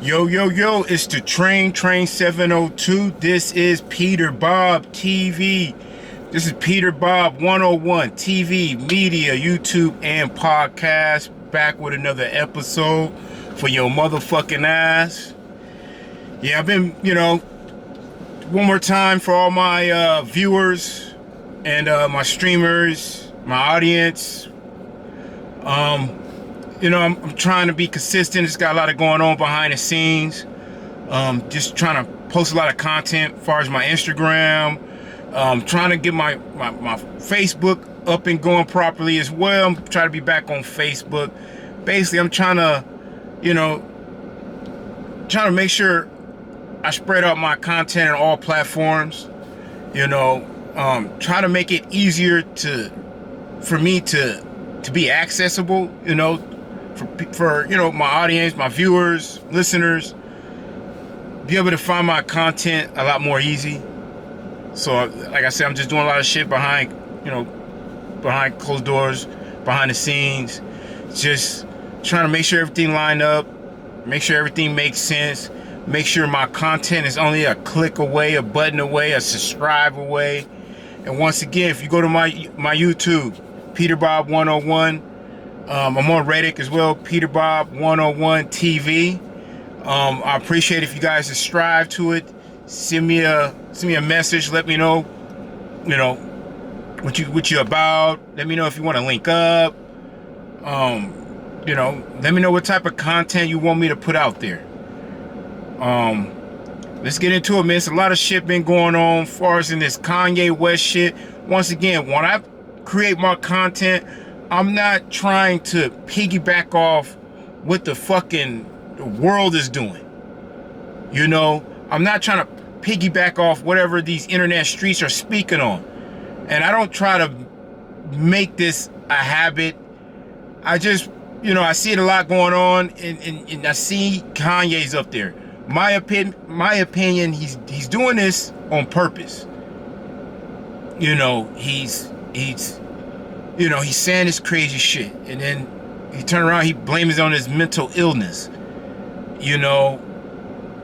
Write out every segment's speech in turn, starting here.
Yo, it's the Train 702. This is Peter Bob TV. This is Peter Bob 101 TV, media, YouTube, and podcast. Back with another episode for your motherfucking ass. Yeah, I've been, one more time for all my viewers and my streamers, my audience. I'm trying to be consistent. It's got a lot of going on behind the scenes. Just trying to post a lot of content as far as my Instagram. Trying to get my Facebook up and going properly as well. I'm trying to be back on Facebook. Basically, I'm trying to make sure I spread out my content on all platforms. Try to make it easier for me to be accessible, for my audience, my viewers, listeners, be able to find my content a lot more easy. So like I said, I'm just doing a lot of shit behind closed doors, behind the scenes, just trying to make sure everything lined up, make sure everything makes sense, make sure my content is only a click away, a button away, a subscribe away. And once again, if you go to my YouTube, Peter Bob 101, I'm on Reddit as well, Peter Bob 101 TV. I appreciate if you guys subscribe to it. Send me a message. Let me know, what you about. Let me know if you want to link up. Let me know what type of content you want me to put out there. Let's get into it, man. It's a lot of shit been going on as far as in this Kanye West shit. Once again, when I create my content, I'm not trying to piggyback off what the fucking world is doing. I'm not trying to piggyback off whatever these internet streets are speaking on. And I don't try to make this a habit. I just, I see it a lot going on, and I see Kanye's up there. My opinion, he's doing this on purpose. He's saying this crazy shit, and then he turn around, he blames it on his mental illness.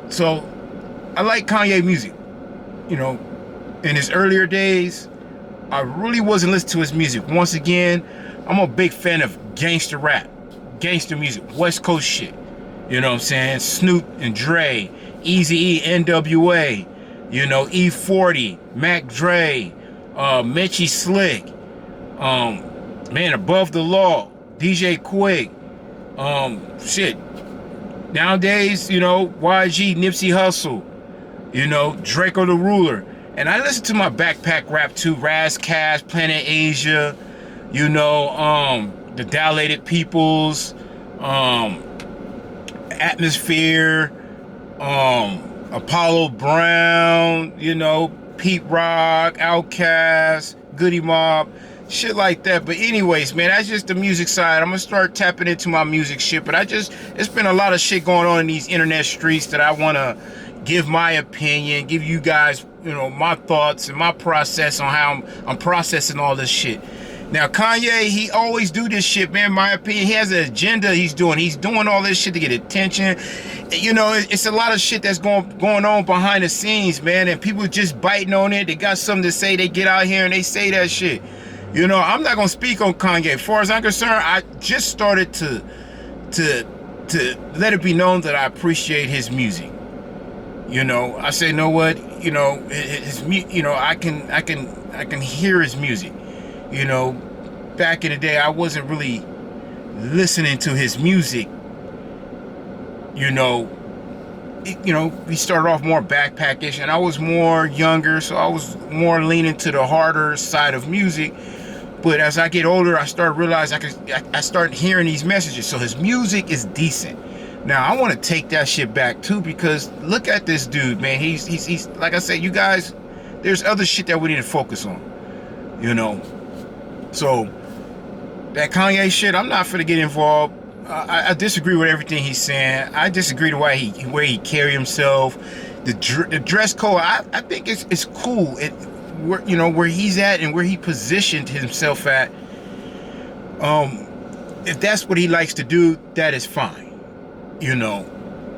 So I like Kanye music. In his earlier days, I really wasn't listening to his music. Once again, I'm a big fan of gangster rap, gangster music, West Coast shit. You know what I'm saying? Snoop and Dre, Eazy-E, NWA, E40, Mac Dre, Mitchie Slick, Above the Law, DJ Quick, shit. Nowadays, YG, Nipsey Hussle, Draco the Ruler. And I listen to my backpack rap too, Raz Cash, Planet Asia, the Dilated Peoples, Atmosphere, Apollo Brown, Pete Rock, Outkast, Goody Mob, shit like that. But anyways, man, that's just the music side. I'm gonna start tapping into my music shit. But it's been a lot of shit going on in these internet streets that I wanna give my opinion, give you guys, my thoughts and my process on how I'm processing all this shit. Now, Kanye, he always do this shit, man. In my opinion, he has an agenda he's doing. He's doing all this shit to get attention. It's a lot of shit that's going on behind the scenes, man. And people just biting on it. They got something to say. They get out here and they say that shit. I'm not going to speak on Kanye. As far as I'm concerned, I just started to let it be known that I appreciate his music. I say, you know what? I can hear his music. Back in the day, I wasn't really listening to his music. He started off more backpackish, and I was more younger, so I was more leaning to the harder side of music. But as I get older, I start realizing I start hearing these messages. So his music is decent. Now I want to take that shit back too, because look at this dude, man. He's like I said, you guys, there's other shit that we need to focus on. So that Kanye shit, I'm not finna get involved. I disagree with everything he's saying. I disagree with the way he carry himself. The dress code, I think it's cool. Where he's at and where he positioned himself at. If that's what he likes to do, that is fine.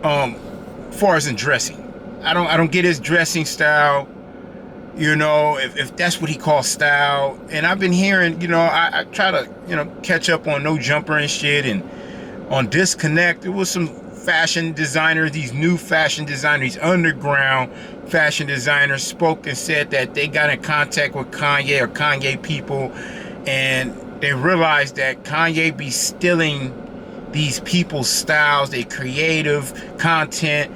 far as in dressing. I don't get his dressing style. You know, if that's what he calls style. And I've been hearing, you know, I try to, you know, catch up on No Jumper and shit, and on Disconnect, there was some fashion designers, these new fashion designers, these underground fashion designers spoke and said that they got in contact with Kanye or Kanye people, and they realized that Kanye be stealing these people's styles, their creative content,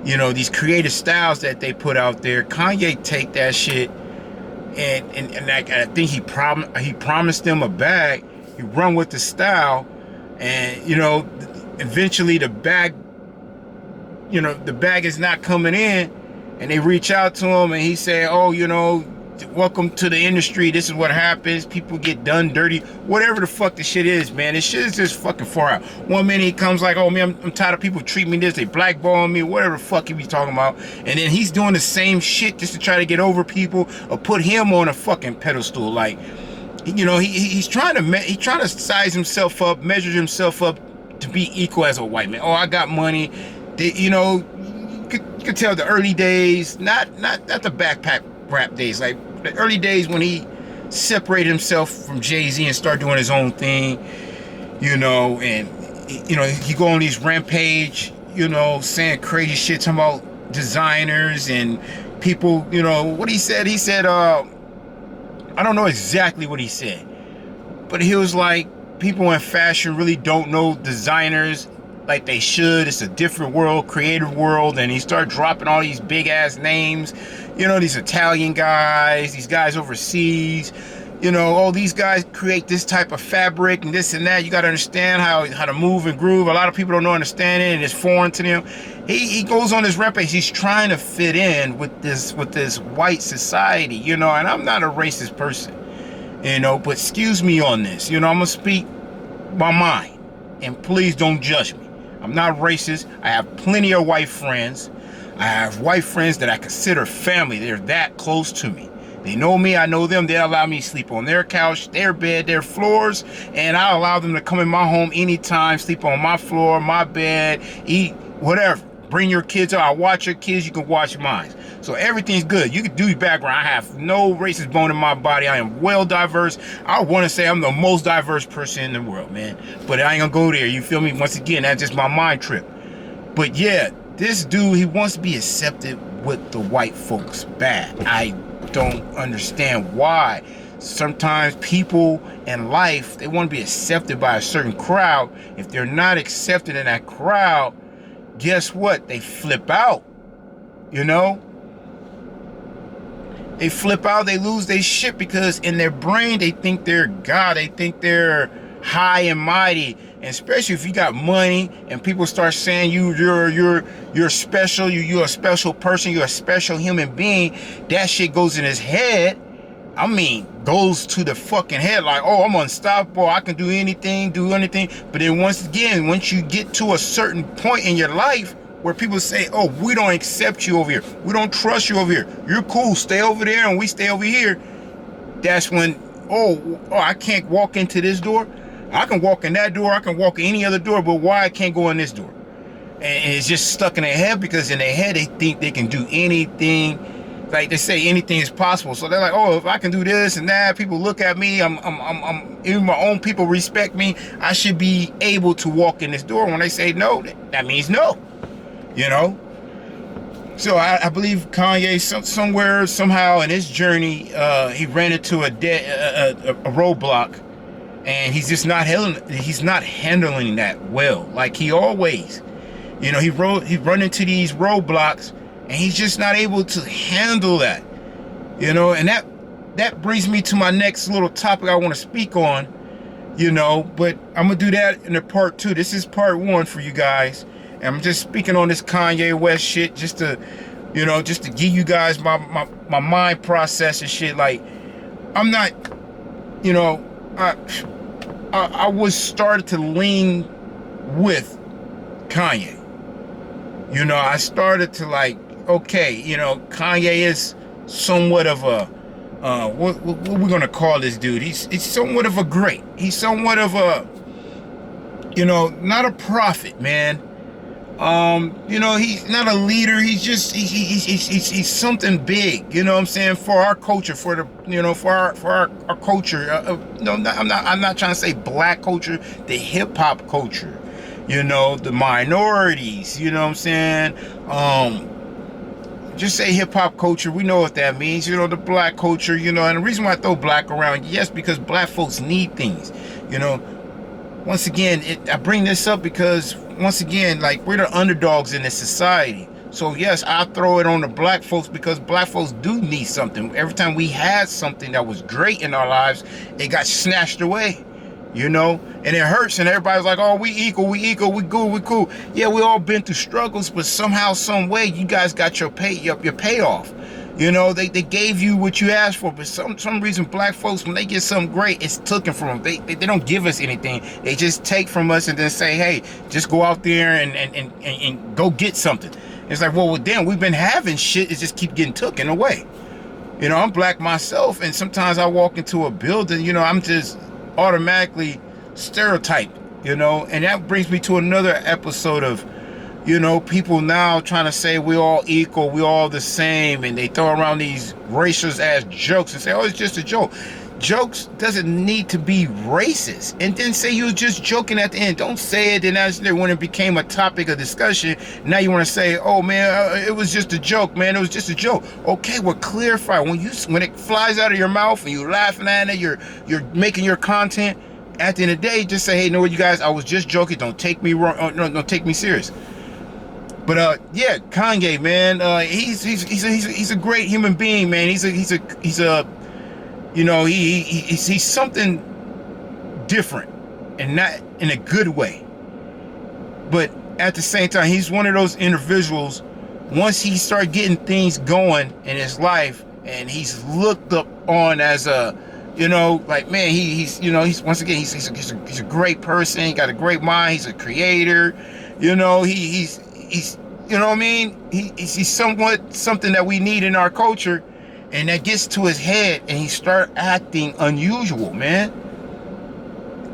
you know, these creative styles that they put out there. Kanye take that shit and I think he promised them a bag. He run with the style, and you know, eventually the bag is not coming in, and they reach out to him and he say, oh, you know, welcome to the industry, this is what happens, people get done dirty, whatever the fuck the shit is, man. This shit is just fucking far out. One minute he comes like, oh man, I'm tired of people treating me this, they blackballing me, whatever the fuck he be talking about, and then he's doing the same shit just to try to get over people or put him on a fucking pedestal. Like, you know, he's trying to size himself up, measure himself up to be equal as a white man. Oh, I got money. You know, you could tell the early days, not the backpack rap days, like the early days when he separated himself from Jay-Z and started doing his own thing, you know, and you know, he go on these rampage, you know, saying crazy shit, talking about designers and people, you know, what he said, I don't know exactly what he said, but he was like, people in fashion really don't know designers like they should. It's a different world, creative world. And he started dropping all these big ass names, you know, these Italian guys, these guys overseas, you know, all these guys create this type of fabric and this and that. You got to understand how to move and groove. A lot of people don't understand it, and it's foreign to them. He goes on this rampage. He's trying to fit in with this white society, you know, and I'm not a racist person, you know, but excuse me on this, you know, I'm gonna speak my mind, and please don't judge me. I'm not racist. I have plenty of white friends. I have white friends that I consider family. They're that close to me. They know me, I know them. They allow me to sleep on their couch, their bed, their floors, and I allow them to come in my home anytime, sleep on my floor, my bed, eat, whatever. Bring your kids out. I watch your kids, you can watch mine. So everything's good. You can do your background. I have no racist bone in my body. I am well diverse. I want to say I'm the most diverse person in the world, man. But I ain't gonna go there. You feel me? Once again, that's just my mind trip. But yeah, this dude, he wants to be accepted with the white folks bad. I don't understand why. Sometimes people in life, they want to be accepted by a certain crowd. If they're not accepted in that crowd, guess what? They flip out, you know? They flip out, they lose their shit, because in their brain, they think they're God. They think they're high and mighty. And especially if you got money and people start saying you're special, you're a special person, you're a special human being, that shit goes in his head. I mean, goes to the fucking head, like, oh, I'm unstoppable, I can do anything. But then once again, once you get to a certain point in your life where people say, oh, we don't accept you over here, we don't trust you over here, you're cool, stay over there and we stay over here, that's when, oh, I can't walk into this door. I can walk in that door, I can walk in any other door, but why I can't go in this door? And it's just stuck in their head, because in their head they think they can do anything. Like they say, anything is possible. So they're like, oh, if I can do this and that, people look at me, I'm even my own people respect me, I should be able to walk in this door. When they say no, that means no, you know? So I believe Kanye, somewhere, somehow in his journey, he ran into a roadblock, and he's just not handling that well, like he always, you know, he run into these roadblocks, and he's just not able to handle that, you know. And that brings me to my next little topic I want to speak on, you know, but I'm gonna do that in a part 2. This is part 1 for you guys, and I'm just speaking on this Kanye West shit, just to give you guys my mind process and shit. Like, I'm not, you know, I was started to lean with Kanye, you know. I started to like, okay, you know, Kanye is somewhat of a, what we're gonna call this dude? He's somewhat of a great. He's somewhat of a, you know, not a prophet, man, You know, he's not a leader. He's just he's something big. You know what I'm saying, for our culture, for the, you know, for our culture. No, I'm not trying to say black culture, the hip hop culture. You know, the minorities. You know what I'm saying. Just say hip hop culture. We know what that means. You know, the black culture. You know, and the reason why I throw black around, yes, because black folks need things. You know, once again, I bring this up because, once again, like, we're the underdogs in this society. So yes, I throw it on the black folks because black folks do need something. Every time we had something that was great in our lives, it got snatched away. You know, and it hurts, and everybody's like, oh, we equal, we good, we cool. Yeah, we all been through struggles, but somehow, some way, you guys got your payoff. You know, they gave you what you asked for, but some reason black folks, when they get something great, it's taken from them. They don't give us anything. They just take from us and then say, hey, just go out there and go get something. It's like, well, damn, we've been having shit, it just keep getting taken away. You know, I'm black myself, and sometimes I walk into a building, you know, I'm just automatically stereotyped, you know, and that brings me to another episode of, you know, people now trying to say we all equal, we all the same, and they throw around these racist ass jokes and say, oh, it's just a joke. Jokes doesn't need to be racist, and then say you were just joking at the end. Don't say it, and that's when it became a topic of discussion. Now you want to say, oh man, it was just a joke, man, it was just a joke. Okay, well, clarify. When it flies out of your mouth and you're laughing at it, you're making your content. At the end of the day, just say, hey, you know what, you guys, I was just joking. Don't take me wrong. No, don't take me serious. But yeah, Kanye, man, he's a great human being, man. He's a you know, he's something different, and not in a good way. But at the same time, he's one of those individuals, once he started getting things going in his life, and he's looked up on as a, you know, like, man, he's you know, he's once again, he's a great person. He got a great mind. He's a creator. You know, he's you know what I mean? He's somewhat something that we need in our culture. And that gets to his head, and he start acting unusual, man.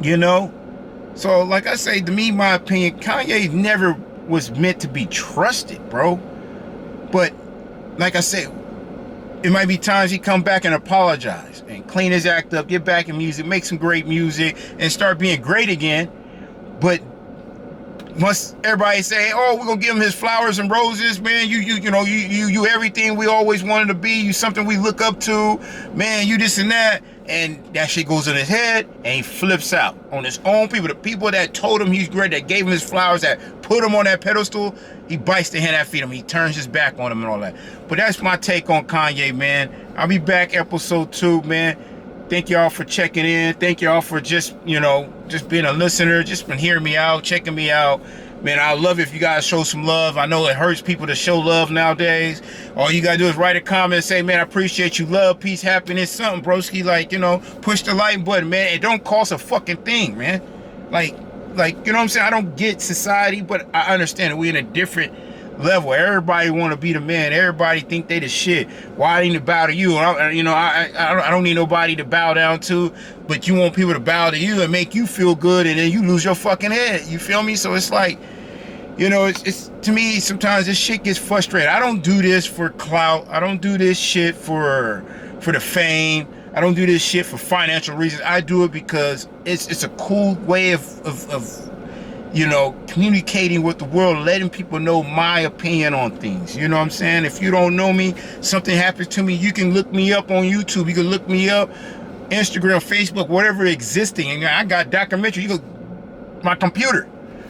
You know? So, like I say, to me, my opinion, Kanye never was meant to be trusted, bro. But, like I say, it might be times he come back and apologize and clean his act up, get back in music, make some great music, and start being great again. But once everybody say, oh, we're gonna give him his flowers and roses, man, you everything we always wanted to be, you something we look up to, man, you this and that shit goes in his head, and he flips out on his own people. The people that told him he's great, that gave him his flowers, that put him on that pedestal, he bites the hand that feed him. He turns his back on him and all that. But that's my take on Kanye, man. I'll be back episode 2, man. Thank y'all for checking in. Thank y'all for just, you know, just being a listener, just been hearing me out, checking me out. Man, I love it if you guys show some love. I know it hurts people to show love nowadays. All you gotta do is write a comment and say, man, I appreciate you, love, peace, happiness, something, broski. Like, you know, push the like button, man. It don't cost a fucking thing, man. Like, you know what I'm saying? I don't get society, but I understand that we're in a different level. Everybody want to be the man. Everybody think they the shit. Why I need to bow to you? I don't need nobody to bow down to, but you want people to bow to you and make you feel good, and then you lose your fucking head. You feel me? So it's like, you know, it's to me, sometimes this shit gets frustrating. I don't do this for clout. I don't do this shit for the fame. I don't do this shit for financial reasons. I do it because it's a cool way of you know, communicating with the world, letting people know my opinion on things. You know what I'm saying? If you don't know me, something happens to me, you can look me up on YouTube. You can look me up, Instagram, Facebook, whatever existing. And I got documentary. You go, my computer.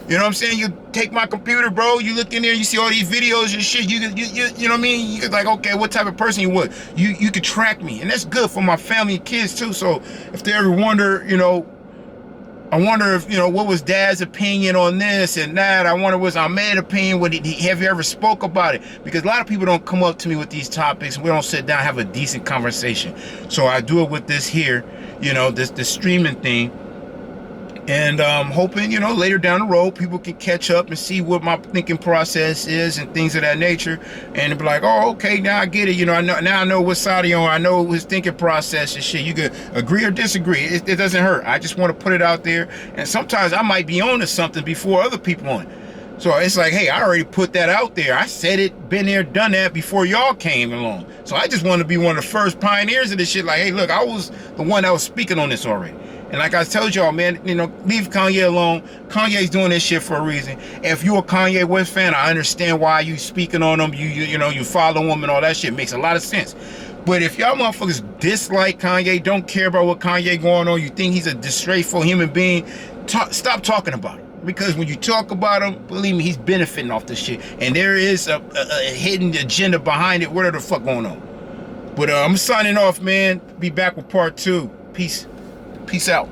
You know what I'm saying? You take my computer, bro. You look in there, you see all these videos and shit. You know what I mean? You could like, okay, what type of person you would? You could track me, and that's good for my family and kids too. So if they ever wonder, you know, I wonder if, you know, what was Dad's opinion on this and that. I wonder what's Ahmed's opinion. Have you ever spoke about it? Because a lot of people don't come up to me with these topics, and we don't sit down and have a decent conversation. So I do it with this here, you know, this streaming thing. And hoping, you know, later down the road, people can catch up and see what my thinking process is and things of that nature. And be like, oh, okay, now I get it. You know, now I know what side he's on. I know his thinking process and shit. You could agree or disagree. It doesn't hurt. I just want to put it out there. And sometimes I might be on to something before other people on. So it's like, hey, I already put that out there. I said it, been there, done that before y'all came along. So I just want to be one of the first pioneers of this shit. Like, hey, look, I was the one that was speaking on this already. And like I told y'all, man, you know, leave Kanye alone. Kanye's doing this shit for a reason. If you're a Kanye West fan, I understand why you speaking on him. You know, you follow him and all that shit. Makes a lot of sense. But if y'all motherfuckers dislike Kanye, don't care about what Kanye going on, you think he's a disgraceful human being, stop talking about it. Because when you talk about him, believe me, he's benefiting off this shit. And there is a hidden agenda behind it, whatever the fuck going on. But I'm signing off, man. Be back with part 2. Peace out.